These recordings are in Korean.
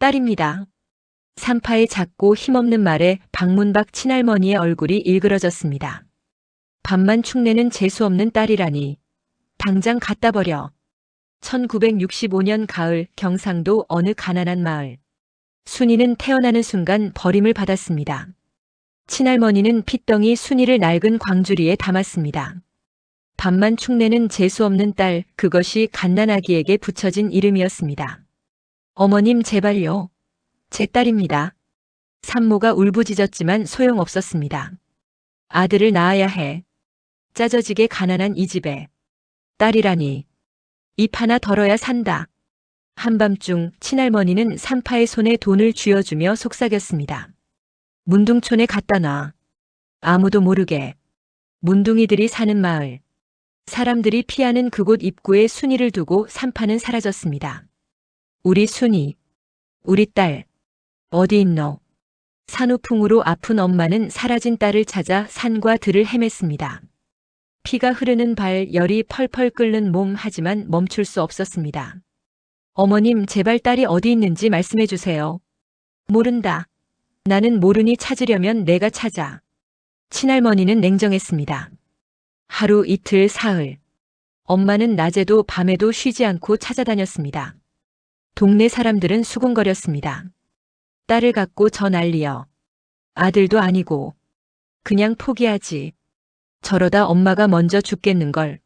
딸입니다. 산파의 작고 힘없는 말에 방문 밖 친할머니의 얼굴이 일그러졌습니다. 밥만 축내는 재수없는 딸이라니. 당장 갖다 버려. 1965년 가을 경상도 어느 가난한 마을. 순이는 태어나는 순간 버림을 받았습니다. 친할머니는 핏덩이 순이를 낡은 광주리에 담았습니다. 밥만 축내는 재수없는 딸, 그것이 갓난아기에게 붙여진 이름이었습니다. 어머님 제발요. 제 딸입니다. 산모가 울부짖었지만 소용없었습니다. 아들을 낳아야 해. 짜져지게 가난한 이 집에. 딸이라니. 입 하나 덜어야 산다. 한밤중 친할머니는 산파의 손에 돈을 쥐어주며 속삭였습니다. 문둥촌에 갖다 놔. 아무도 모르게. 문둥이들이 사는 마을. 사람들이 피하는 그곳 입구에 순이를 두고 산파는 사라졌습니다. 우리 순이. 우리 딸. 어디 있노? 산후풍으로 아픈 엄마는 사라진 딸을 찾아 산과 들을 헤맸습니다. 피가 흐르는 발, 열이 펄펄 끓는 몸, 하지만 멈출 수 없었습니다. 어머님 제발 딸이 어디 있는지 말씀해 주세요. 모른다. 나는 모르니 찾으려면 내가 찾아. 친할머니는 냉정했습니다. 하루 이틀 사흘. 엄마는 낮에도 밤에도 쉬지 않고 찾아다녔습니다. 동네 사람들은 수군거렸습니다. 딸을 갖고 저 난리여. 아들도 아니고. 그냥 포기하지. 저러다 엄마가 먼저 죽겠는걸.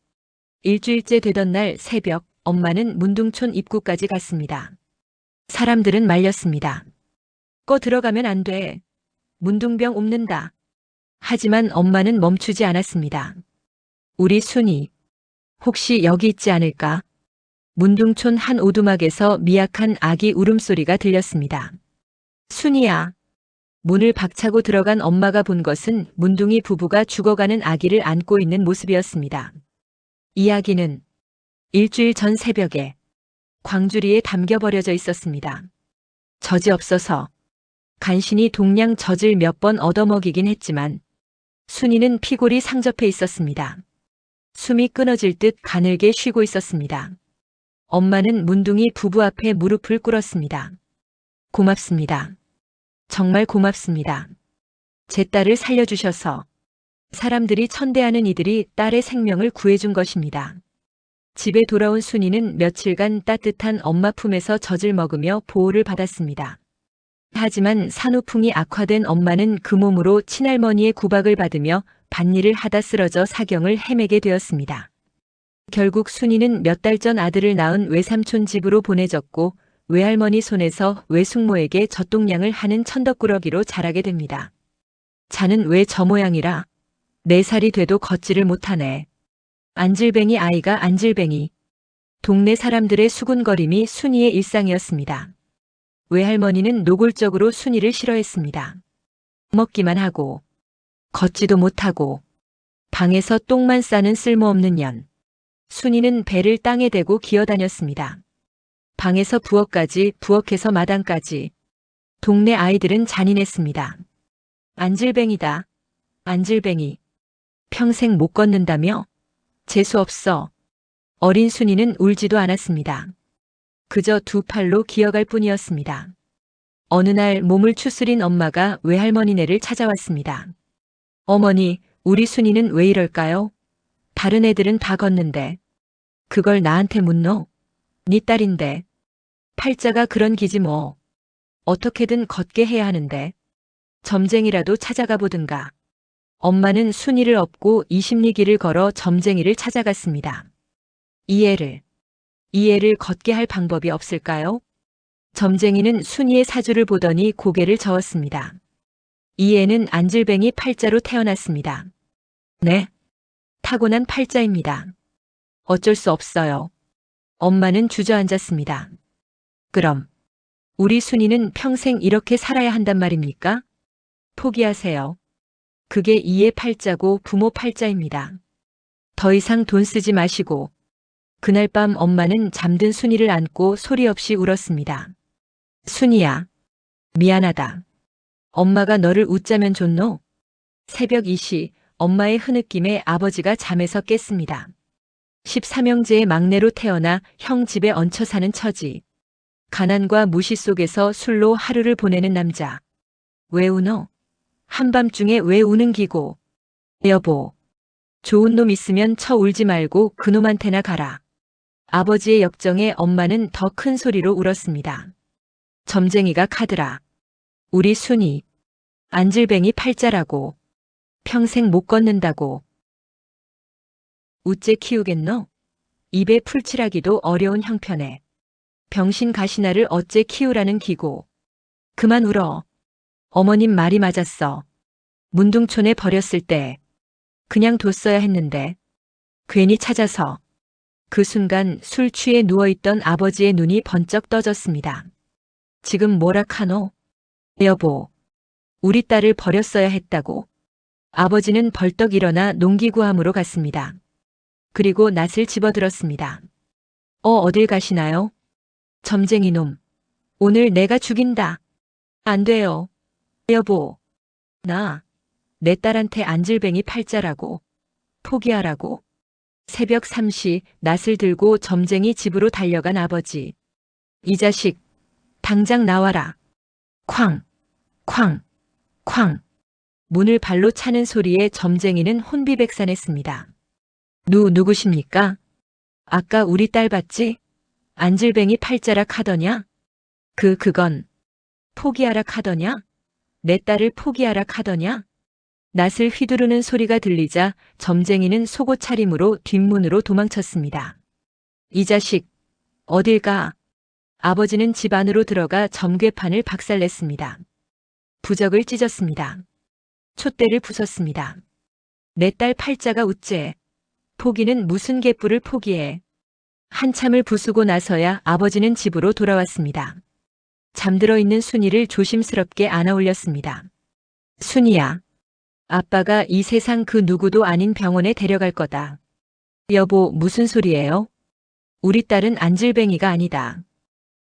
일주일째 되던 날 새벽, 엄마는 문둥촌 입구까지 갔습니다. 사람들은 말렸습니다. 꺼 들어가면 안 돼. 문둥병 옵는다. 하지만 엄마는 멈추지 않았습니다. 우리 순이. 혹시 여기 있지 않을까? 문둥촌 한 오두막에서 미약한 아기 울음소리가 들렸습니다. 순이야. 문을 박차고 들어간 엄마가 본 것은 문둥이 부부가 죽어가는 아기를 안고 있는 모습이었습니다. 이 아기는 일주일 전 새벽에 광주리에 담겨버려져 있었습니다. 젖이 없어서 간신히 동량 젖을 몇 번 얻어먹이긴 했지만 순이는 피골이 상접해 있었습니다. 숨이 끊어질 듯 가늘게 쉬고 있었습니다. 엄마는 문둥이 부부 앞에 무릎을 꿇었습니다. 고맙습니다. 정말 고맙습니다. 제 딸을 살려주셔서. 사람들이 천대하는 이들이 딸의 생명을 구해준 것입니다. 집에 돌아온 순이는 며칠간 따뜻한 엄마 품에서 젖을 먹으며 보호를 받았습니다. 하지만 산후풍이 악화된 엄마는 그 몸으로 친할머니의 구박을 받으며 밭일을 하다 쓰러져 사경을 헤매게 되었습니다. 결국 순이는 몇 달 전 아들을 낳은 외삼촌 집으로 보내졌고 외할머니 손에서 외숙모에게 젖동량을 하는 천덕꾸러기로 자라게 됩니다. 자는 왜 저 모양이라? 4살이 돼도 걷지를 못하네. 안질뱅이 아이가 안질뱅이. 동네 사람들의 수군거림이 순이의 일상이었습니다. 외할머니는 노골적으로 순이를 싫어했습니다. 먹기만 하고 걷지도 못하고 방에서 똥만 싸는 쓸모없는 년. 순이는 배를 땅에 대고 기어다녔습니다. 방에서 부엌까지, 부엌에서 마당까지. 동네 아이들은 잔인했습니다. 안질뱅이다. 안질뱅이. 평생 못 걷는다며? 재수없어. 어린 순이는 울지도 않았습니다. 그저 2팔로 기어갈 뿐이었습니다. 어느 날 몸을 추스린 엄마가 외할머니네를 찾아왔습니다. 어머니, 우리 순이는 왜 이럴까요? 다른 애들은 다 걷는데. 그걸 나한테 묻노? 네 딸인데. 팔자가 그런 기지 뭐. 어떻게든 걷게 해야 하는데. 점쟁이라도 찾아가 보든가. 엄마는 순이를 업고 20리길을 걸어 점쟁이를 찾아갔습니다. 이 애를 걷게 할 방법이 없을까요? 점쟁이는 순이의 사주를 보더니 고개를 저었습니다. 이 애는 안질뱅이 팔자로 태어났습니다. 네. 타고난 팔자입니다. 어쩔 수 없어요. 엄마는 주저앉았습니다. 그럼 우리 순이는 평생 이렇게 살아야 한단 말입니까? 포기하세요. 그게 이의 팔자고 부모 팔자입니다. 더 이상 돈 쓰지 마시고. 그날 밤 엄마는 잠든 순이를 안고 소리 없이 울었습니다. 순이야. 미안하다. 엄마가 너를 웃자면 좋노? 새벽 2시 엄마의 흐느낌에 아버지가 잠에서 깼습니다. 13형제의 막내로 태어나 형 집에 얹혀 사는 처지. 가난과 무시 속에서 술로 하루를 보내는 남자. 왜 우노? 한밤중에 왜 우는 기고? 여보. 좋은 놈 있으면 쳐 울지 말고 그놈한테나 가라. 아버지의 역정에 엄마는 더 큰 소리로 울었습니다. 점쟁이가 카드라. 우리 순이. 안질뱅이 팔자라고. 평생 못 걷는다고. 우째 키우겠노? 입에 풀칠하기도 어려운 형편에. 병신 가시나를 어째 키우라는 기고. 그만 울어. 어머님 말이 맞았어. 문둥촌에 버렸을 때 그냥 뒀어야 했는데 괜히 찾아서. 그 순간 술 취해 누워있던 아버지의 눈이 번쩍 떠졌습니다. 지금 뭐라 카노? 여보. 우리 딸을 버렸어야 했다고. 아버지는 벌떡 일어나 농기구함으로 갔습니다. 그리고 낫을 집어들었습니다. 어딜 가시나요? 점쟁이 놈. 오늘 내가 죽인다. 안 돼요. 여보. 내 딸한테 안질뱅이 팔자라고. 포기하라고. 새벽 3시 낫을 들고 점쟁이 집으로 달려간 아버지. 이 자식, 당장 나와라. 쾅, 쾅, 쾅. 문을 발로 차는 소리에 점쟁이는 혼비백산했습니다. 누구십니까? 아까 우리 딸 봤지? 안질뱅이 팔자라 카더냐? 그건 포기하라 카더냐? 내 딸을 포기하라 카더냐? 낫을 휘두르는 소리가 들리자 점쟁이는 속옷 차림으로 뒷문으로 도망쳤습니다. 이 자식, 어딜 가? 아버지는 집 안으로 들어가 점괘판을 박살냈습니다. 부적을 찢었습니다. 촛대를 부쉈습니다. 내 딸 팔자가 우째. 포기는 무슨 개뿔을 포기해. 한참을 부수고 나서야 아버지는 집으로 돌아왔습니다. 잠들어 있는 순이를 조심스럽게 안아 올렸습니다. 순이야. 아빠가 이 세상 그 누구도 아닌 병원에 데려갈 거다. 여보, 무슨 소리예요? 우리 딸은 안질뱅이가 아니다.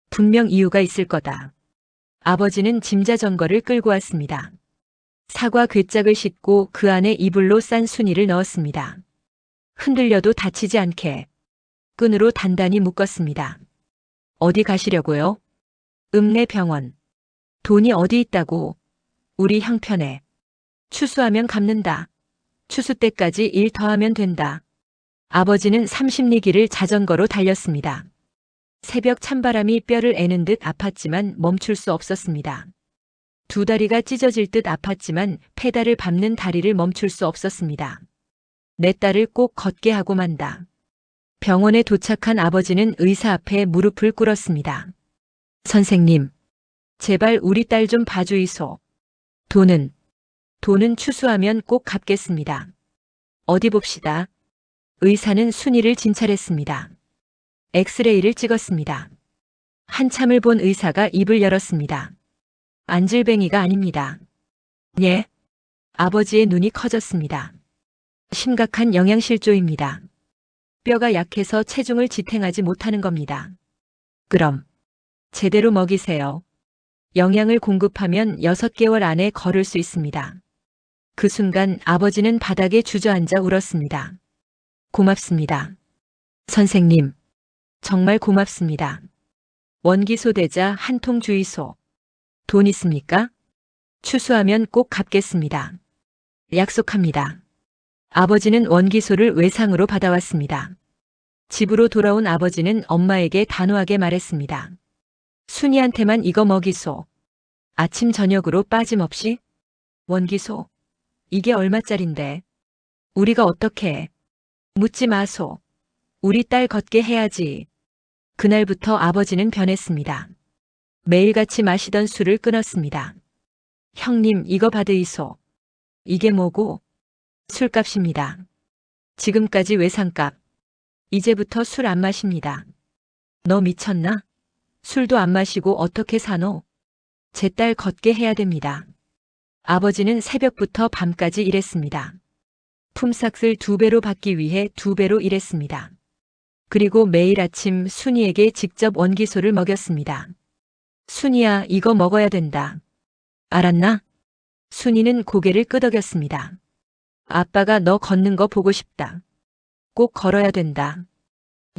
분명 이유가 있을 거다. 아버지는 짐자전거를 끌고 왔습니다. 사과 괴짝을 씻고 그 안에 이불로 싼 순이를 넣었습니다. 흔들려도 다치지 않게 끈으로 단단히 묶었습니다. 어디 가시려고요? 읍내 병원. 돈이 어디 있다고? 우리 형편에. 추수하면 갚는다. 추수 때까지 일 더하면 된다. 아버지는 30리기를 자전거로 달렸습니다. 새벽 찬바람이 뼈를 애는 듯 아팠지만 멈출 수 없었습니다. 두 다리가 찢어질 듯 아팠지만 페달을 밟는 다리를 멈출 수 없었습니다. 내 딸을 꼭 걷게 하고 만다. 병원에 도착한 아버지는 의사 앞에 무릎을 꿇었습니다. 선생님, 제발 우리 딸 좀 봐주이소. 돈은 추수하면 꼭 갚겠습니다. 어디 봅시다. 의사는 순이를 진찰했습니다. 엑스레이를 찍었습니다. 한참을 본 의사가 입을 열었습니다. 안질뱅이가 아닙니다. 예? 아버지의 눈이 커졌습니다. 심각한 영양실조입니다. 뼈가 약해서 체중을 지탱하지 못하는 겁니다. 그럼 제대로 먹이세요. 영양을 공급하면 6개월 안에 걸을 수 있습니다. 그 순간 아버지는 바닥에 주저앉아 울었습니다. 고맙습니다. 선생님, 정말 고맙습니다. 원기소 대자 한 통 주이소. 돈 있습니까? 추수하면 꼭 갚겠습니다. 약속합니다. 아버지는 원기소를 외상으로 받아왔습니다. 집으로 돌아온 아버지는 엄마에게 단호하게 말했습니다. 순이한테만 이거 먹이소. 아침 저녁으로 빠짐없이. 원기소. 이게 얼마짜린데. 우리가 어떻게 해. 묻지 마소. 우리 딸 걷게 해야지. 그날부터 아버지는 변했습니다. 매일같이 마시던 술을 끊었습니다. 형님, 이거 받으이소. 이게 뭐고? 술값입니다. 지금까지 외상값. 이제부터 술 안 마십니다. 너 미쳤나? 술도 안 마시고 어떻게 사노? 제 딸 걷게 해야 됩니다. 아버지는 새벽부터 밤까지 일했습니다. 품삯을 2배로 받기 위해 2배로 일했습니다. 그리고 매일 아침 순이에게 직접 원기소를 먹였습니다. 순이야, 이거 먹어야 된다. 알았나? 순이는 고개를 끄덕였습니다. 아빠가 너 걷는 거 보고 싶다. 꼭 걸어야 된다.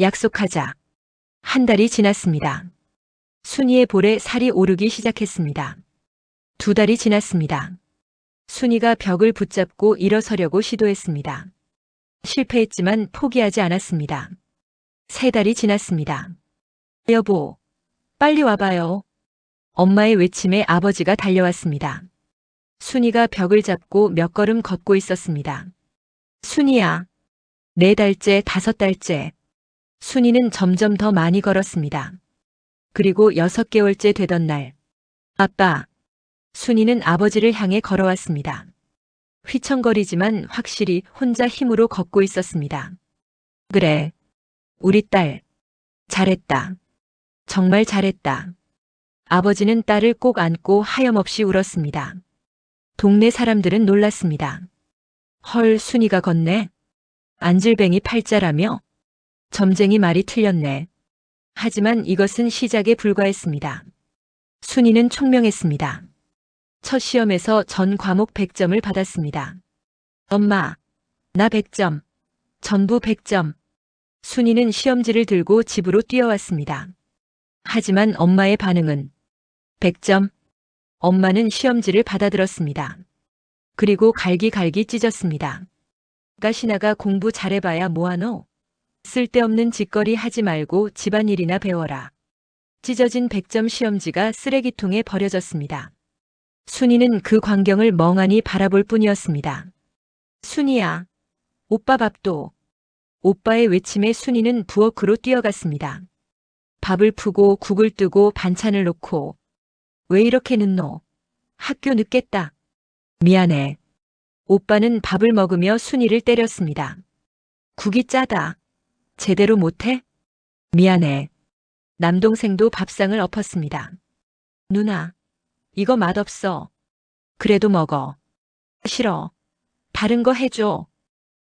약속하자. 한 달이 지났습니다. 순이의 볼에 살이 오르기 시작했습니다. 2달이 지났습니다. 순이가 벽을 붙잡고 일어서려고 시도했습니다. 실패했지만 포기하지 않았습니다. 3달이 지났습니다. 여보, 빨리 와봐요. 엄마의 외침에 아버지가 달려왔습니다. 순이가 벽을 잡고 몇 걸음 걷고 있었습니다. 순이야. 4달째, 5달째. 순이는 점점 더 많이 걸었습니다. 그리고 6개월째 되던 날. 아빠. 순이는 아버지를 향해 걸어왔습니다. 휘청거리지만 확실히 혼자 힘으로 걷고 있었습니다. 그래. 우리 딸. 잘했다. 정말 잘했다. 아버지는 딸을 꼭 안고 하염없이 울었습니다. 동네 사람들은 놀랐습니다. 헐, 순이가 걷네. 안질뱅이 팔자라며? 점쟁이 말이 틀렸네. 하지만 이것은 시작에 불과했습니다. 순이는 총명했습니다. 첫 시험에서 전 과목 100점을 받았습니다. 엄마, 나 100점. 전부 100점. 순이는 시험지를 들고 집으로 뛰어왔습니다. 하지만 엄마의 반응은 100점. 엄마는 시험지를 받아들었습니다. 그리고 갈기갈기 찢었습니다. 가시나가 공부 잘해봐야 뭐하노? 쓸데없는 짓거리 하지 말고 집안일이나 배워라. 찢어진 100점 시험지가 쓰레기통에 버려졌습니다. 순이는 그 광경을 멍하니 바라볼 뿐이었습니다. 순이야, 오빠 밥도. 오빠의 외침에 순이는 부엌으로 뛰어갔습니다. 밥을 푸고 국을 뜨고 반찬을 놓고. 왜 이렇게 늦노? 학교 늦겠다. 미안해. 오빠는 밥을 먹으며 순이를 때렸습니다. 국이 짜다. 제대로 못해? 미안해. 남동생도 밥상을 엎었습니다. 누나, 이거 맛없어. 그래도 먹어. 싫어. 다른 거 해줘.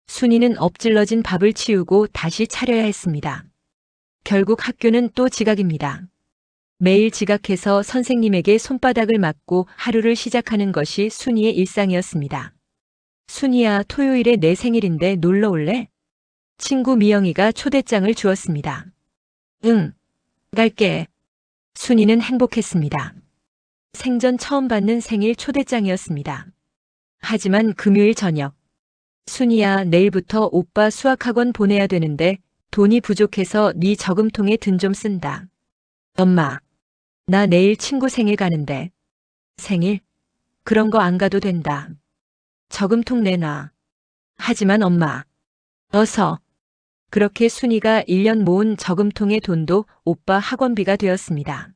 순이는 엎질러진 밥을 치우고 다시 차려야 했습니다. 결국 학교는 또 지각입니다. 매일 지각해서 선생님에게 손바닥을 맞고 하루를 시작하는 것이 순이의 일상이었습니다. 순이야, 토요일에 내 생일인데 놀러 올래? 친구 미영이가 초대장을 주었습니다. 응, 갈게. 순이는 행복했습니다. 생전 처음 받는 생일 초대장이었습니다. 하지만 금요일 저녁. 순이야, 내일부터 오빠 수학학원 보내야 되는데 돈이 부족해서 네 저금통에 든 좀 쓴다. 엄마, 나 내일 친구 생일 가는데. 생일? 그런 거 안 가도 된다. 저금통 내놔. 하지만 엄마. 어서. 그렇게 순이가 1년 모은 저금통의 돈도 오빠 학원비가 되었습니다.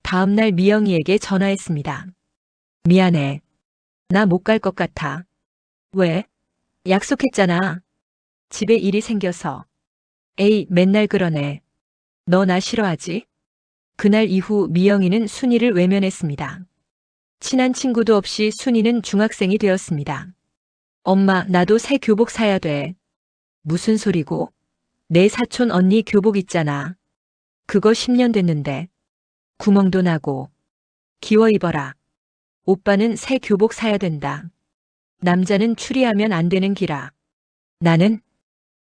다음 날 미영이에게 전화했습니다. 미안해. 나 못 갈 것 같아. 왜? 약속했잖아. 집에 일이 생겨서. 에이, 맨날 그러네. 너 나 싫어하지? 그날 이후 미영이는 순이를 외면했습니다. 친한 친구도 없이 순이는 중학생이 되었습니다. 엄마, 나도 새 교복 사야 돼. 무슨 소리고? 내 사촌 언니 교복 있잖아. 그거 10년 됐는데. 구멍도 나고. 기워 입어라. 오빠는 새 교복 사야 된다. 남자는 추리하면 안 되는 기라. 나는?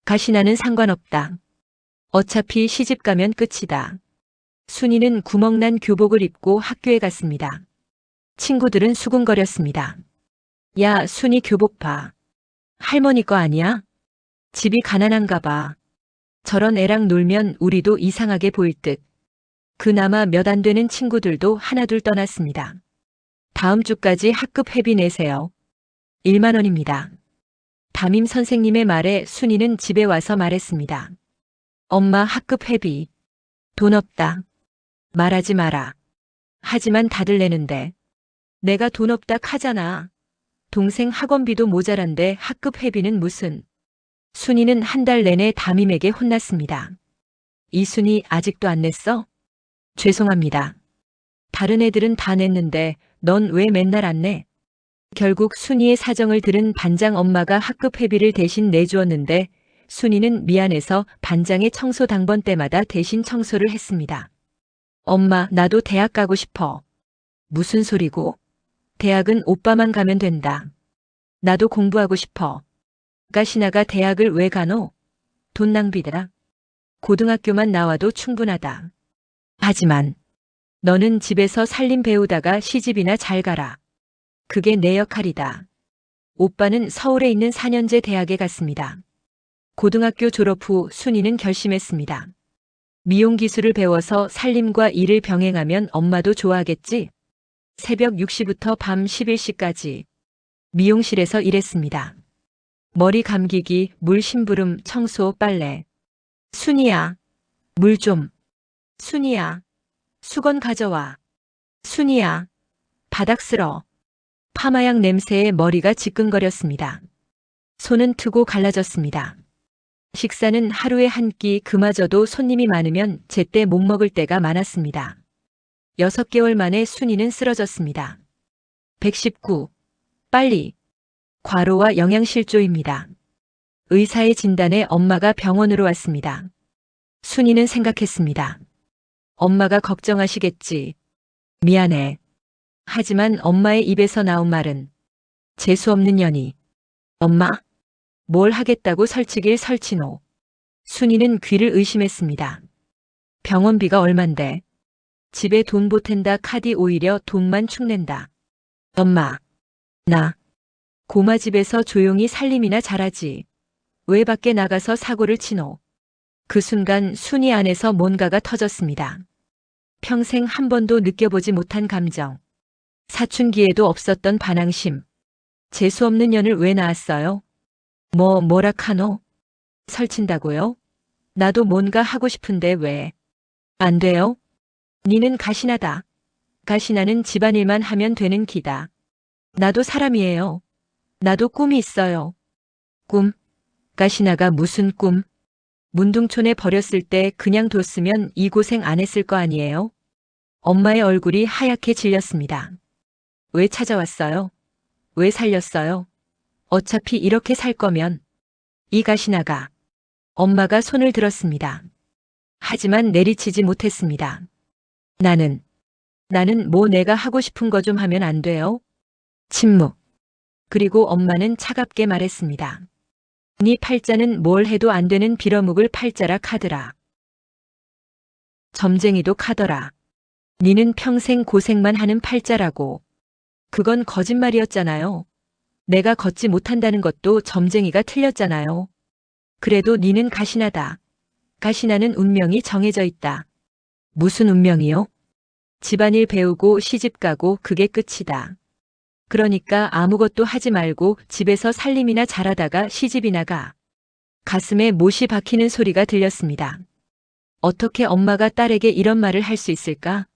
가시나는 상관없다. 어차피 시집 가면 끝이다. 순이는 구멍난 교복을 입고 학교에 갔습니다. 친구들은 수군거렸습니다. 야, 순이 교복 봐. 할머니 거 아니야? 집이 가난한가 봐. 저런 애랑 놀면 우리도 이상하게 보일 듯. 그나마 몇 안 되는 친구들도 하나둘 떠났습니다. 다음 주까지 학급 회비 내세요. 1만 원입니다. 담임 선생님의 말에 순이는 집에 와서 말했습니다. 엄마, 학급 회비. 돈 없다. 말하지 마라. 하지만 다들 내는데. 내가 돈 없다 하잖아. 동생 학원비도 모자란데 학급 회비는 무슨. 순이는 한 달 내내 담임에게 혼났습니다. 이순이 아직도 안 냈어? 죄송합니다. 다른 애들은 다 냈는데 넌 왜 맨날 안 내? 결국 순이의 사정을 들은 반장 엄마가 학급 회비를 대신 내주었는데 순이는 미안해서 반장의 청소 당번 때마다 대신 청소를 했습니다. 엄마, 나도 대학 가고 싶어. 무슨 소리고? 대학은 오빠만 가면 된다. 나도 공부하고 싶어. 가시나가 대학을 왜 가노? 돈 낭비다. 고등학교만 나와도 충분하다. 하지만 너는 집에서 살림 배우다가 시집이나 잘 가라. 그게 내 역할이다. 오빠는 서울에 있는 4년제 대학에 갔습니다. 고등학교 졸업 후 순이는 결심했습니다. 미용 기술을 배워서 살림과 일을 병행하면 엄마도 좋아하겠지? 새벽 6시부터 밤 11시까지 미용실에서 일했습니다. 머리 감기기, 물 심부름, 청소, 빨래. 순이야, 물 좀. 순이야, 수건 가져와. 순이야, 바닥 쓸어. 파마약 냄새에 머리가 지끈거렸습니다. 손은 트고 갈라졌습니다. 식사는 하루에 한 끼, 그마저도 손님이 많으면 제때 못 먹을 때가 많았습니다. 6개월 만에 순이는 쓰러졌습니다. 119. 빨리. 과로와 영양실조입니다. 의사의 진단에 엄마가 병원으로 왔습니다. 순이는 생각했습니다. 엄마가 걱정하시겠지. 미안해. 하지만 엄마의 입에서 나온 말은 재수없는 년이. 엄마? 뭘 하겠다고 설치길 설치노. 순이는 귀를 의심했습니다. 병원비가 얼만데. 집에 돈 보탠다 카디 오히려 돈만 축낸다. 엄마. 나. 고마 집에서 조용히 살림이나 잘하지. 왜 밖에 나가서 사고를 치노. 그 순간 순이 안에서 뭔가가 터졌습니다. 평생 한 번도 느껴보지 못한 감정. 사춘기에도 없었던 반항심. 재수없는 년을 왜 낳았어요? 뭐라 카노? 설친다고요? 나도 뭔가 하고 싶은데 왜? 안 돼요? 니는 가시나다. 가시나는 집안일만 하면 되는 기다. 나도 사람이에요. 나도 꿈이 있어요. 꿈? 가시나가 무슨 꿈? 문둥촌에 버렸을 때 그냥 뒀으면 이 고생 안 했을 거 아니에요? 엄마의 얼굴이 하얗게 질렸습니다. 왜 찾아왔어요? 왜 살렸어요? 어차피 이렇게 살 거면. 이 가시나가. 엄마가 손을 들었습니다. 하지만 내리치지 못했습니다. 나는 뭐 내가 하고 싶은 거 좀 하면 안 돼요? 침묵. 그리고 엄마는 차갑게 말했습니다. 네 팔자는 뭘 해도 안 되는 빌어먹을 팔자라 카더라. 점쟁이도 카더라. 니는 평생 고생만 하는 팔자라고. 그건 거짓말이었잖아요. 내가 걷지 못한다는 것도 점쟁이가 틀렸잖아요. 그래도 니는 가시나다. 가시나는 운명이 정해져 있다. 무슨 운명이요? 집안일 배우고 시집가고 그게 끝이다. 그러니까 아무것도 하지 말고 집에서 살림이나 잘하다가 시집이나 가. 가슴에 못이 박히는 소리가 들렸습니다. 어떻게 엄마가 딸에게 이런 말을 할 수 있을까?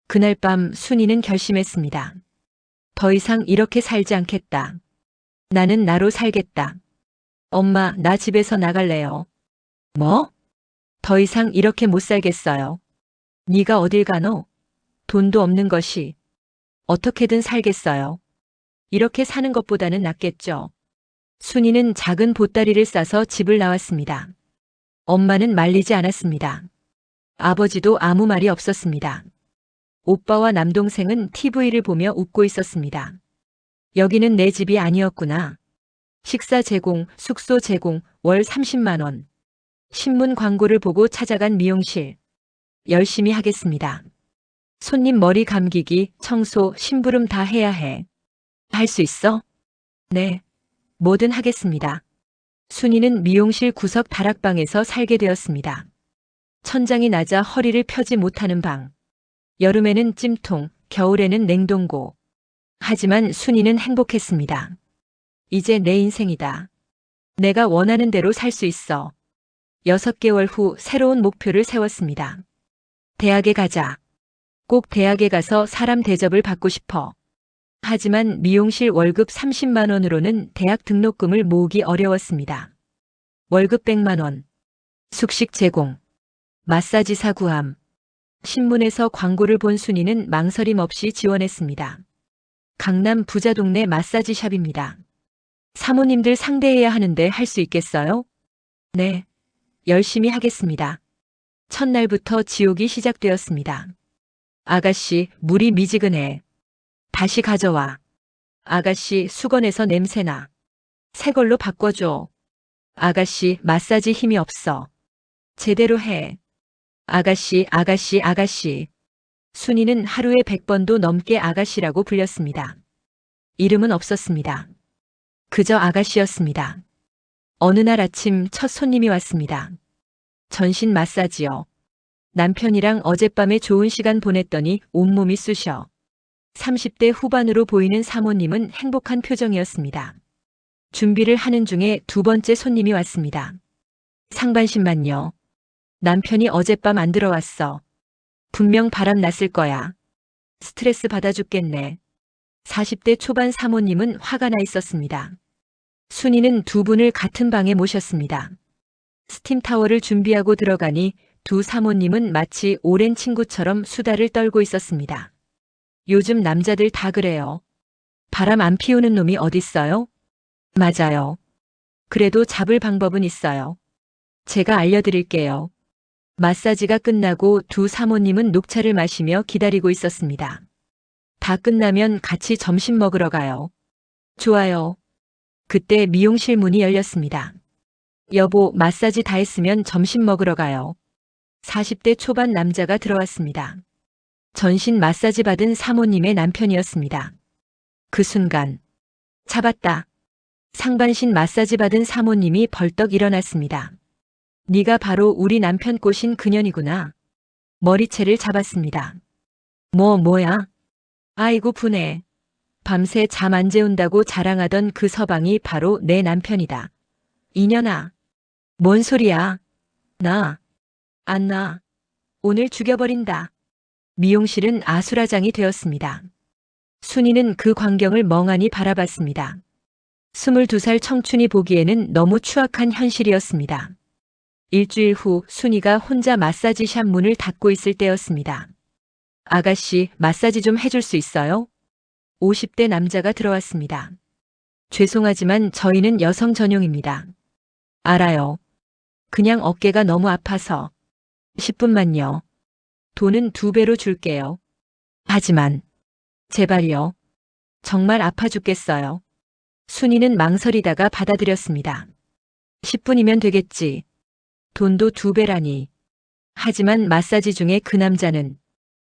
그날 밤 순이는 결심했습니다. 더 이상 이렇게 살지 않겠다. 나는 나로 살겠다. 엄마, 나 집에서 나갈래요. 뭐? 더 이상 이렇게 못 살겠어요. 네가 어딜 가노? 돈도 없는 것이. 어떻게든 살겠어요. 이렇게 사는 것보다는 낫겠죠. 순이는 작은 보따리를 싸서 집을 나왔습니다. 엄마는 말리지 않았습니다. 아버지도 아무 말이 없었습니다. 오빠와 남동생은 TV를 보며 웃고 있었습니다. 여기는 내 집이 아니었구나. 식사 제공, 숙소 제공, 월 30만 원. 신문 광고를 보고 찾아간 미용실. 열심히 하겠습니다. 손님 머리 감기기, 청소, 심부름 다 해야 해. 할 수 있어? 네. 뭐든 하겠습니다. 순이는 미용실 구석 다락방에서 살게 되었습니다. 천장이 낮아 허리를 펴지 못하는 방. 여름에는 찜통, 겨울에는 냉동고. 하지만 순이는 행복했습니다. 이제 내 인생이다. 내가 원하는 대로 살 수 있어. 6개월 후 새로운 목표를 세웠습니다. 대학에 가자. 꼭 대학에 가서 사람 대접을 받고 싶어. 하지만 미용실 월급 30만 원으로는 대학 등록금을 모으기 어려웠습니다. 월급 100만 원. 숙식 제공. 마사지사 구함. 신문에서 광고를 본 순이는 망설임 없이 지원했습니다. 강남 부자 동네 마사지샵입니다. 사모님들 상대해야 하는데 할 수 있겠어요? 네. 열심히 하겠습니다. 첫날부터 지옥이 시작되었습니다. 아가씨, 물이 미지근해. 다시 가져와. 아가씨, 수건에서 냄새나. 새 걸로 바꿔줘. 아가씨, 마사지 힘이 없어. 제대로 해. 아가씨, 아가씨, 아가씨. 순이는 하루에 100번도 넘게 아가씨라고 불렸습니다. 이름은 없었습니다. 그저 아가씨였습니다. 어느 날 아침 첫 손님이 왔습니다. 전신 마사지요. 남편이랑 어젯밤에 좋은 시간 보냈더니 온몸이 쑤셔. 30대 후반으로 보이는 사모님은 행복한 표정이었습니다. 준비를 하는 중에 두 번째 손님이 왔습니다. 상반신만요. 남편이 어젯밤 안 들어왔어. 분명 바람 났을 거야. 스트레스 받아 죽겠네. 40대 초반 사모님은 화가 나 있었습니다. 순이는 두 분을 같은 방에 모셨습니다. 스팀 타워를 준비하고 들어가니 두 사모님은 마치 오랜 친구처럼 수다를 떨고 있었습니다. 요즘 남자들 다 그래요. 바람 안 피우는 놈이 어딨어요? 맞아요. 그래도 잡을 방법은 있어요. 제가 알려드릴게요. 마사지가 끝나고 두 사모님은 녹차를 마시며 기다리고 있었습니다. 다 끝나면 같이 점심 먹으러 가요. 좋아요. 그때 미용실 문이 열렸습니다. 여보, 마사지 다 했으면 점심 먹으러 가요. 40대 초반 남자가 들어왔습니다. 전신 마사지 받은 사모님의 남편이었습니다. 그 순간 잡았다. 상반신 마사지 받은 사모님이 벌떡 일어났습니다. 네가 바로 우리 남편 꼬신 그년이구나. 머리채를 잡았습니다. 뭐야? 아이고 분해. 밤새 잠 안 재운다고 자랑하던 그 서방이 바로 내 남편이다. 이년아. 뭔 소리야? 안 나. 오늘 죽여버린다. 미용실은 아수라장이 되었습니다. 순이는 그 광경을 멍하니 바라봤습니다. 22살 청춘이 보기에는 너무 추악한 현실이었습니다. 일주일 후 순이가 혼자 마사지샵 문을 닫고 있을 때였습니다. 아가씨, 마사지 좀 해줄 수 있어요? 50대 남자가 들어왔습니다. 죄송하지만 저희는 여성 전용입니다. 알아요. 그냥 어깨가 너무 아파서. 10분만요. 돈은 2배로 줄게요. 하지만 제발요. 정말 아파 죽겠어요. 순이는 망설이다가 받아들였습니다. 10분이면 되겠지. 돈도 2배라니. 하지만 마사지 중에 그 남자는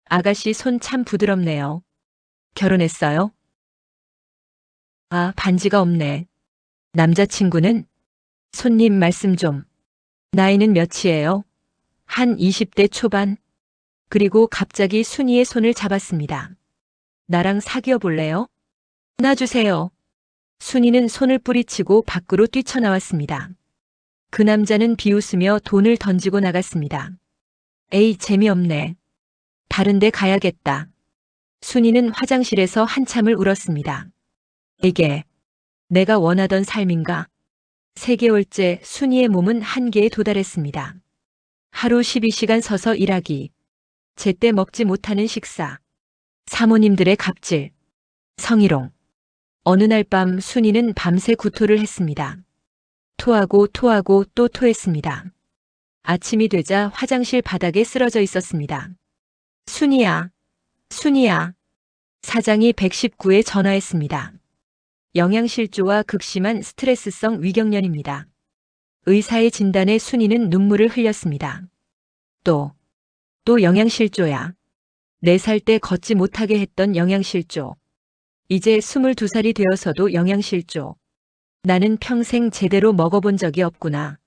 아가씨 손 참 부드럽네요. 결혼했어요? 아, 반지가 없네. 남자친구는? 손님 말씀 좀. 나이는 몇이에요? 한 20대 초반. 그리고 갑자기 순이의 손을 잡았습니다. 나랑 사귀어 볼래요? 놔주세요. 순이는 손을 뿌리치고 밖으로 뛰쳐나왔습니다. 그 남자는 비웃으며 돈을 던지고 나갔습니다. 에이, 재미없네. 다른 데 가야겠다. 순이는 화장실에서 한참을 울었습니다. 이게 내가 원하던 삶인가? 3개월째 순이의 몸은 한계에 도달했습니다. 하루 12시간 서서 일하기, 제때 먹지 못하는 식사, 사모님들의 갑질, 성희롱. 어느 날 밤 순이는 밤새 구토를 했습니다. 토하고 또 토했습니다. 아침이 되자 화장실 바닥에 쓰러져 있었습니다. 순이야. 사장이 119에 전화했습니다. 영양실조와 극심한 스트레스성 위경련입니다. 의사의 진단에 순이는 눈물을 흘렸습니다. 또 영양실조야. 4살 때 걷지 못하게 했던 영양실조. 이제 22살이 되어서도 영양실조. 나는 평생 제대로 먹어본 적이 없구나.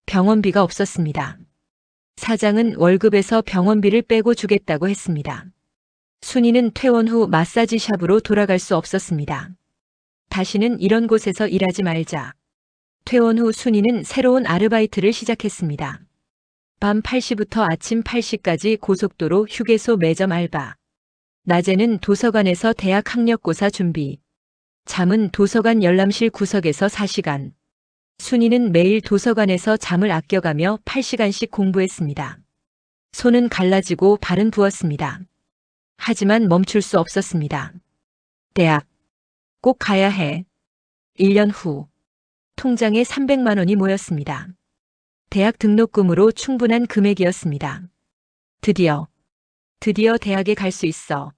병원비가 없었습니다. 사장은 월급에서 병원비를 빼고 주겠다고 했습니다. 순이는 퇴원 후 마사지샵으로 돌아갈 수 없었습니다. 다시는 이런 곳에서 일하지 말자. 퇴원 후 순이는 새로운 아르바이트를 시작했습니다. 밤 8시부터 아침 8시까지 고속도로 휴게소 매점 알바. 낮에는 도서관에서 대학 학력고사 준비. 잠은 도서관 열람실 구석에서 4시간. 순이는 매일 도서관에서 잠을 아껴가며 8시간씩 공부했습니다. 손은 갈라지고 발은 부었습니다. 하지만 멈출 수 없었습니다. 대학. 꼭 가야 해. 1년 후. 통장에 300만 원이 모였습니다. 대학 등록금으로 충분한 금액이었습니다. 드디어 대학에 갈 수 있어.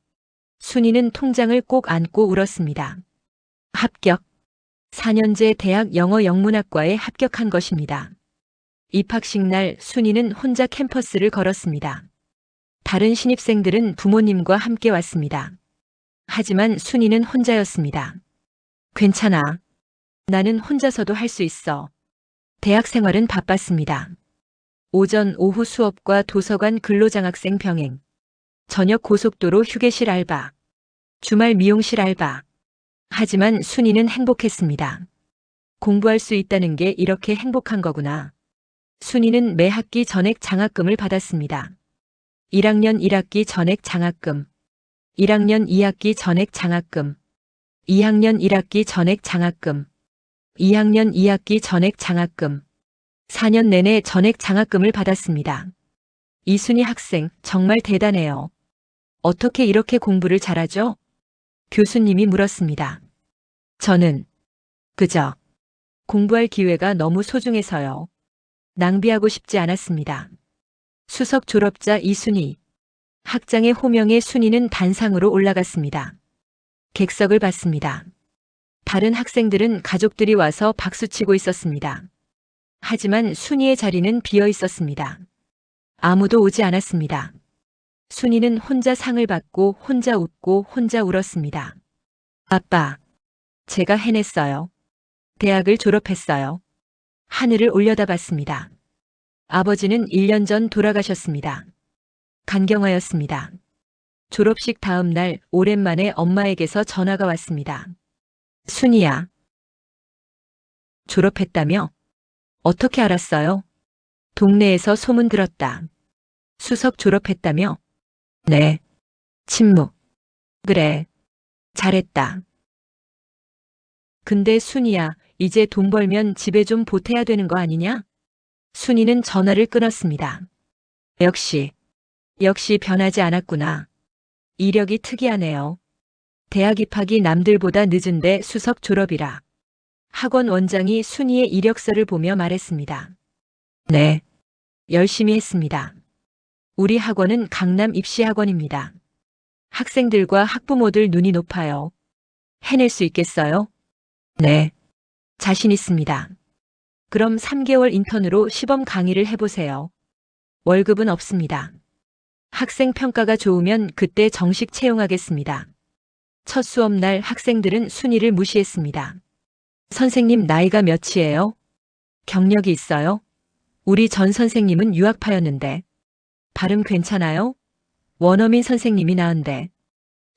순이는 통장을 꼭 안고 울었습니다. 합격. 4년제 대학 영어 영문학과에 합격한 것입니다. 입학식 날 순이는 혼자 캠퍼스를 걸었습니다. 다른 신입생들은 부모님과 함께 왔습니다. 하지만 순이는 혼자였습니다. 괜찮아. 나는 혼자서도 할 수 있어. 대학 생활은 바빴습니다. 오전, 오후 수업과 도서관 근로장학생 병행, 저녁 고속도로 휴게실 알바, 주말 미용실 알바. 하지만 순이는 행복했습니다. 공부할 수 있다는 게 이렇게 행복한 거구나. 순이는 매 학기 전액 장학금을 받았습니다. 1학년 1학기 전액 장학금, 1학년 2학기 전액 장학금, 2학년 1학기 전액 장학금, 2학년 2학기 전액 장학금, 4년 내내 전액 장학금을 받았습니다. 이순이 학생 정말 대단해요. 어떻게 이렇게 공부를 잘하죠? 교수님이 물었습니다. 저는 그저 공부할 기회가 너무 소중해서요. 낭비하고 싶지 않았습니다. 수석 졸업자 이순이. 학장의 호명에 순이는 단상으로 올라갔습니다. 객석을 봤습니다. 다른 학생들은 가족들이 와서 박수치고 있었습니다. 하지만 순이의 자리는 비어 있었습니다. 아무도 오지 않았습니다. 순이는 혼자 상을 받고 혼자 웃고 혼자 울었습니다. 아빠, 제가 해냈어요. 대학을 졸업했어요. 하늘을 올려다봤습니다. 아버지는 1년 전 돌아가셨습니다. 간경하였습니다. 졸업식 다음 날 오랜만에 엄마에게서 전화가 왔습니다. 순이야. 졸업했다며? 어떻게 알았어요? 동네에서 소문 들었다. 수석 졸업했다며? 네. 침묵. 그래. 잘했다. 근데 순이야, 이제 돈 벌면 집에 좀 보태야 되는 거 아니냐? 순이는 전화를 끊었습니다. 역시 변하지 않았구나. 이력이 특이하네요. 대학 입학이 남들보다 늦은데 수석 졸업이라. 학원 원장이 순이의 이력서를 보며 말했습니다. 네. 열심히 했습니다. 우리 학원은 강남 입시학원입니다. 학생들과 학부모들 눈이 높아요. 해낼 수 있겠어요? 네. 자신 있습니다. 그럼 3개월 인턴으로 시범 강의를 해보세요. 월급은 없습니다. 학생 평가가 좋으면 그때 정식 채용하겠습니다. 첫 수업날 학생들은 순이를 무시했습니다. 선생님 나이가 몇이에요? 경력이 있어요? 우리 전 선생님은 유학파였는데. 발음 괜찮아요? 원어민 선생님이 나은데.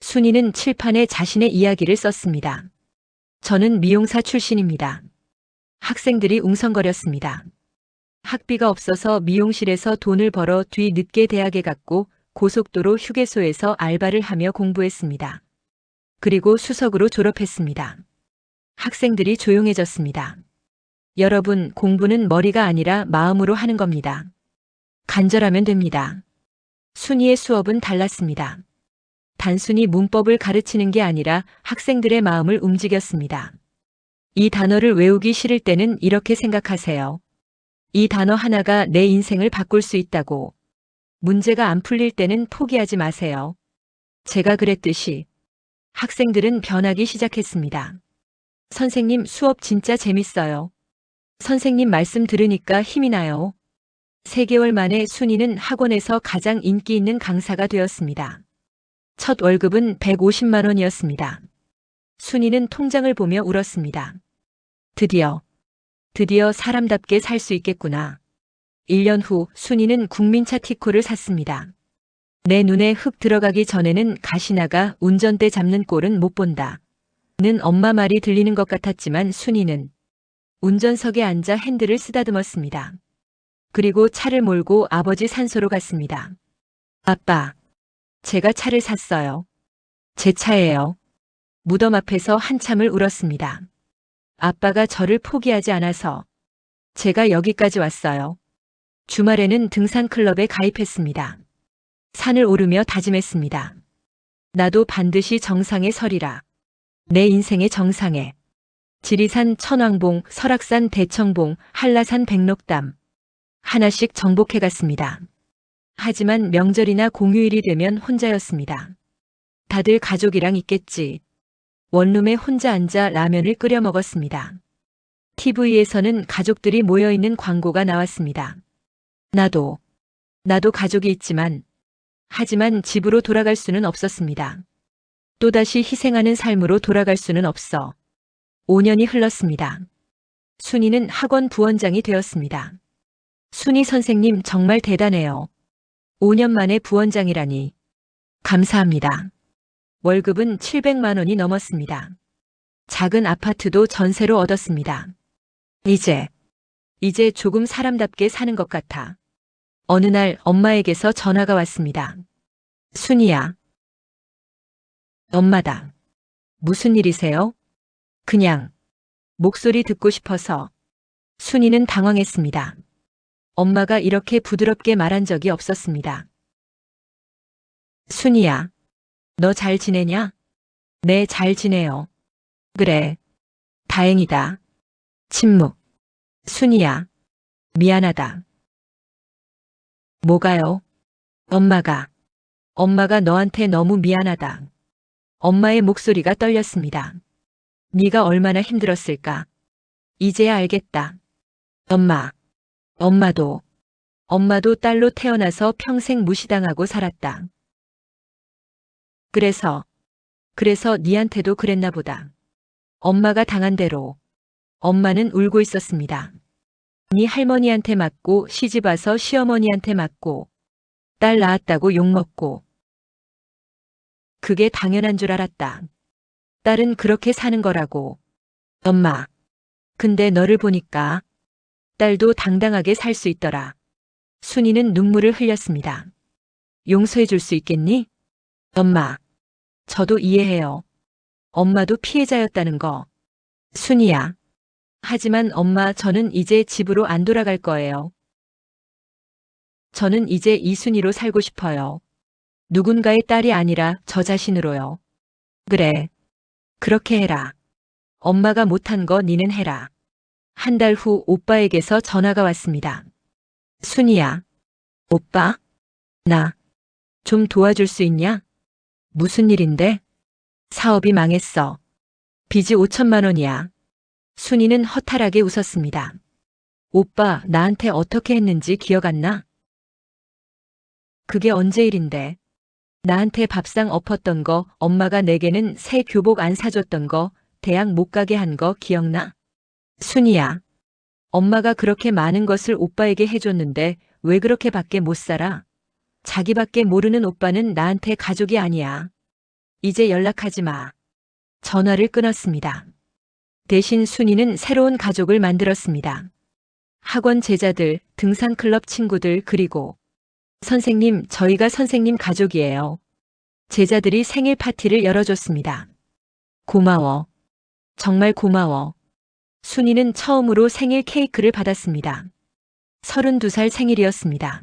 순이는 칠판에 자신의 이야기를 썼습니다. 저는 미용사 출신입니다. 학생들이 웅성거렸습니다. 학비가 없어서 미용실에서 돈을 벌어 뒤 늦게 대학에 갔고 고속도로 휴게소에서 알바를 하며 공부했습니다. 그리고 수석으로 졸업했습니다. 학생들이 조용해졌습니다. 여러분, 공부는 머리가 아니라 마음으로 하는 겁니다. 간절하면 됩니다. 순이의 수업은 달랐습니다. 단순히 문법을 가르치는 게 아니라 학생들의 마음을 움직였습니다. 이 단어를 외우기 싫을 때는 이렇게 생각하세요. 이 단어 하나가 내 인생을 바꿀 수 있다고. 문제가 안 풀릴 때는 포기하지 마세요. 제가 그랬듯이 학생들은 변하기 시작했습니다. 선생님 수업 진짜 재밌어요. 선생님 말씀 들으니까 힘이 나요. 3개월 만에 순이는 학원에서 가장 인기 있는 강사가 되었습니다. 첫 월급은 150만 원이었습니다. 순이는 통장을 보며 울었습니다. 드디어 사람답게 살 수 있겠구나. 1년 후 순이는 국민차 티코를 샀습니다. 내 눈에 흙 들어가기 전에는 가시나가 운전대 잡는 꼴은 못 본다. 는 엄마 말이 들리는 것 같았지만 순이는 운전석에 앉아 핸들을 쓰다듬었습니다. 그리고 차를 몰고 아버지 산소로 갔습니다. 아빠, 제가 차를 샀어요. 제 차예요. 무덤 앞에서 한참을 울었습니다. 아빠가 저를 포기하지 않아서 제가 여기까지 왔어요. 주말에는 등산클럽에 가입했습니다. 산을 오르며 다짐했습니다. 나도 반드시 정상에 서리라. 내 인생의 정상에. 지리산 천왕봉, 설악산 대청봉, 한라산 백록담. 하나씩 정복해 갔습니다. 하지만 명절이나 공휴일이 되면 혼자였습니다. 다들 가족이랑 있겠지. 원룸에 혼자 앉아 라면을 끓여 먹었습니다. TV에서는 가족들이 모여있는 광고가 나왔습니다. 나도 가족이 있지만 하지만 집으로 돌아갈 수는 없었습니다. 또다시 희생하는 삶으로 돌아갈 수는 없어. 5년이 흘렀습니다. 순이는 학원 부원장이 되었습니다. 순이 선생님 정말 대단해요. 5년 만에 부원장이라니. 감사합니다. 월급은 700만 원이 넘었습니다. 작은 아파트도 전세로 얻었습니다. 이제 조금 사람답게 사는 것 같아. 어느 날 엄마에게서 전화가 왔습니다. 순이야. 엄마다. 무슨 일이세요? 그냥 목소리 듣고 싶어서. 순이는 당황했습니다. 엄마가 이렇게 부드럽게 말한 적이 없었습니다. 순이야, 너 잘 지내냐? 네, 잘 지내요. 그래, 다행이다. 침묵. 순이야, 미안하다. 뭐가요? 엄마가 너한테 너무 미안하다. 엄마의 목소리가 떨렸습니다. 네가 얼마나 힘들었을까? 이제야 알겠다. 엄마도 딸로 태어나서 평생 무시당하고 살았다. 그래서 니한테도 그랬나 보다. 엄마가 당한 대로. 엄마는 울고 있었습니다. 네 할머니한테 맞고 시집 와서 시어머니한테 맞고 딸 낳았다고 욕먹고. 그게 당연한 줄 알았다. 딸은 그렇게 사는 거라고. 엄마, 근데 너를 보니까 딸도 당당하게 살 수 있더라. 순이는 눈물을 흘렸습니다. 용서해 줄 수 있겠니? 엄마, 저도 이해해요. 엄마도 피해자였다는 거. 순이야. 하지만 엄마, 저는 이제 집으로 안 돌아갈 거예요. 저는 이제 이순이로 살고 싶어요. 누군가의 딸이 아니라 저 자신으로요. 그래. 그렇게 해라. 엄마가 못한 거 니는 해라. 한 달 후 오빠에게서 전화가 왔습니다. 순이야. 오빠? 나 좀 도와줄 수 있냐? 무슨 일인데? 사업이 망했어. 빚이 5천만 원이야. 순이는 허탈하게 웃었습니다. 오빠 나한테 어떻게 했는지 기억 안 나? 그게 언제 일인데? 나한테 밥상 엎었던 거, 엄마가 내게는 새 교복 안 사줬던 거, 대학 못 가게 한 거 기억나? 순이야. 엄마가 그렇게 많은 것을 오빠에게 해줬는데 왜 그렇게 밖에 못 살아? 자기밖에 모르는 오빠는 나한테 가족이 아니야. 이제 연락하지 마. 전화를 끊었습니다. 대신 순이는 새로운 가족을 만들었습니다. 학원 제자들, 등산클럽 친구들, 그리고 선생님, 저희가 선생님 가족이에요. 제자들이 생일 파티를 열어줬습니다. 고마워. 정말 고마워. 순이는 처음으로 생일 케이크를 받았습니다. 32살 생일이었습니다.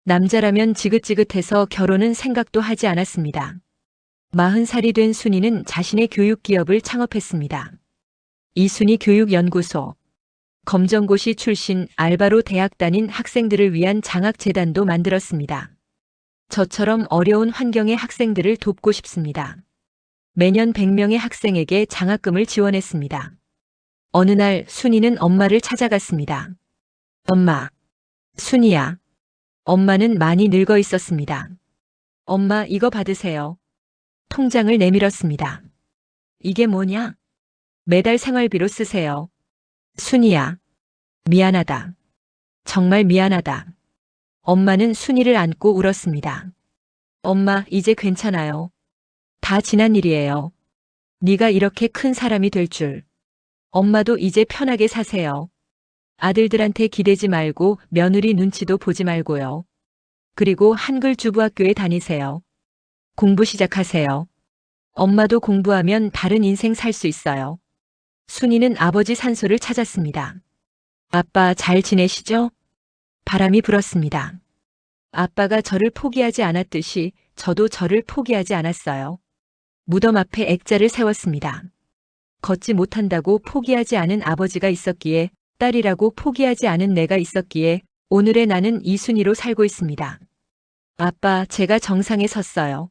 남자라면 지긋지긋해서 결혼은 생각도 하지 않았습니다. 40살이 된 순이는 자신의 교육기업을 창업했습니다. 이순이 교육연구소. 검정고시 출신 알바로 대학 다닌 학생들을 위한 장학재단도 만들었습니다. 저처럼 어려운 환경의 학생들을 돕고 싶습니다. 매년 100명의 학생에게 장학금을 지원했습니다. 어느 날 순이는 엄마를 찾아갔습니다. 엄마, 순이야. 엄마는 많이 늙어 있었습니다. 엄마, 이거 받으세요. 통장을 내밀었습니다. 이게 뭐냐? 매달 생활비로 쓰세요. 순이야. 미안하다. 정말 미안하다. 엄마는 순이를 안고 울었습니다. 엄마, 이제 괜찮아요. 다 지난 일이에요. 네가 이렇게 큰 사람이 될 줄. 엄마도 이제 편하게 사세요. 아들들한테 기대지 말고 며느리 눈치도 보지 말고요. 그리고 한글 주부학교에 다니세요. 공부 시작하세요. 엄마도 공부하면 다른 인생 살 수 있어요. 순이는 아버지 산소를 찾았습니다. 아빠 잘 지내시죠? 바람이 불었습니다. 아빠가 저를 포기하지 않았듯이 저도 저를 포기하지 않았어요. 무덤 앞에 액자를 세웠습니다. 걷지 못한다고 포기하지 않은 아버지가 있었기에, 딸이라고 포기하지 않은 내가 있었기에 오늘의 나는 이순이로 살고 있습니다. 아빠, 제가 정상에 섰어요.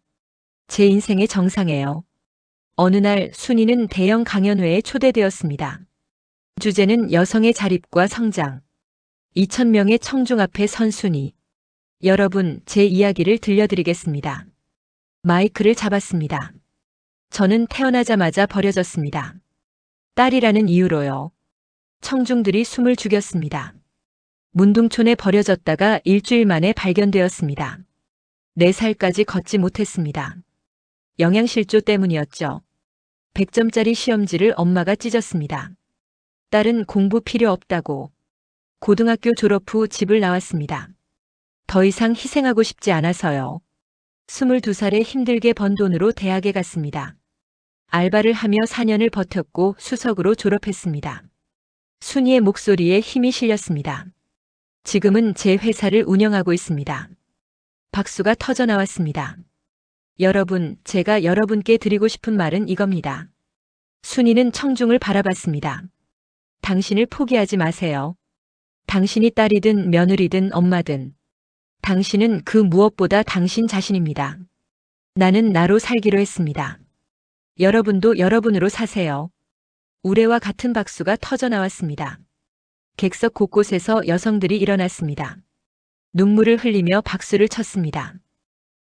제 인생의 정상이에요. 어느 날 순이는 대형 강연회에 초대되었습니다. 주제는 여성의 자립과 성장. 2,000명의 청중 앞에 선 순이. 여러분, 제 이야기를 들려드리겠습니다. 마이크를 잡았습니다. 저는 태어나자마자 버려졌습니다. 딸이라는 이유로요. 청중들이 숨을 죽였습니다. 문둥촌에 버려졌다가 일주일 만에 발견되었습니다. 4살까지 걷지 못했습니다. 영양실조 때문이었죠. 100점짜리 시험지를 엄마가 찢었습니다. 딸은 공부 필요 없다고. 고등학교 졸업 후 집을 나왔습니다. 더 이상 희생하고 싶지 않아서요. 22살에 힘들게 번 돈으로 대학에 갔습니다. 알바를 하며 4년을 버텼고 수석으로 졸업했습니다. 순이의 목소리에 힘이 실렸습니다. 지금은 제 회사를 운영하고 있습니다. 박수가 터져 나왔습니다. 여러분, 제가 여러분께 드리고 싶은 말은 이겁니다. 순이는 청중을 바라봤습니다. 당신을 포기하지 마세요. 당신이 딸이든 며느리든 엄마든 당신은 그 무엇보다 당신 자신입니다. 나는 나로 살기로 했습니다. 여러분도 여러분으로 사세요. 우레와 같은 박수가 터져 나왔습니다. 객석 곳곳에서 여성들이 일어났습니다. 눈물을 흘리며 박수를 쳤습니다.